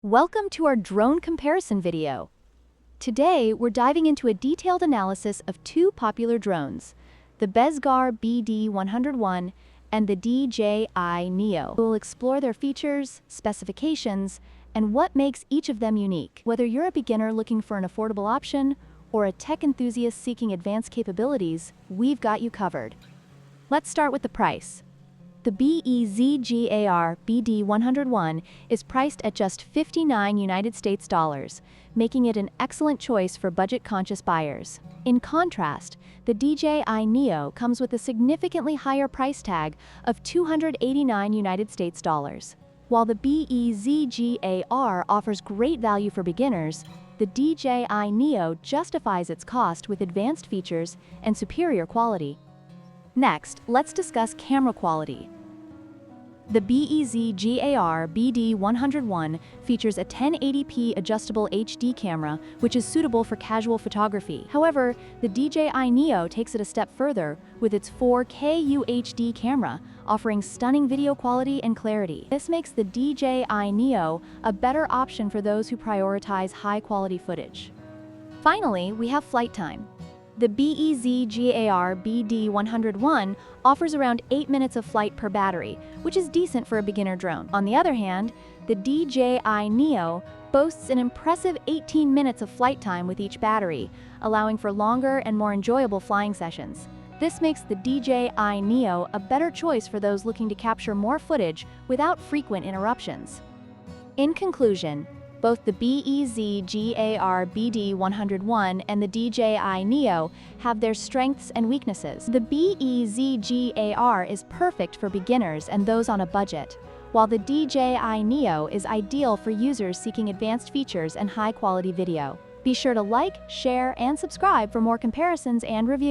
Welcome to our drone comparison video. Today, we're diving into a detailed analysis of two popular drones, the BEZGAR BD101 and the DJI Neo. We'll explore their features, specifications, and what makes each of them unique. Whether you're a beginner looking for an affordable option or a tech enthusiast seeking advanced capabilities, we've got you covered. Let's start with the price. The BEZGAR BD101 is priced at just $59 US, making it an excellent choice for budget-conscious buyers. In contrast, the DJI Neo comes with a significantly higher price tag of $289 US. While the BEZGAR offers great value for beginners, the DJI Neo justifies its cost with advanced features and superior quality. Next, let's discuss camera quality. The BEZGAR BD101 features a 1080p adjustable HD camera, which is suitable for casual photography. However, the DJI Neo takes it a step further with its 4K UHD camera, offering stunning video quality and clarity. This makes the DJI Neo a better option for those who prioritize high-quality footage. Finally, we have flight time. The BEZGAR BD101 offers around 8 minutes of flight per battery, which is decent for a beginner drone. On the other hand, the DJI Neo boasts an impressive 18 minutes of flight time with each battery, allowing for longer and more enjoyable flying sessions. This makes the DJI Neo a better choice for those looking to capture more footage without frequent interruptions. In conclusion, both the BEZGAR BD101 and the DJI Neo have their strengths and weaknesses. The BEZGAR is perfect for beginners and those on a budget, while the DJI Neo is ideal for users seeking advanced features and high-quality video. Be sure to like, share, and subscribe for more comparisons and reviews.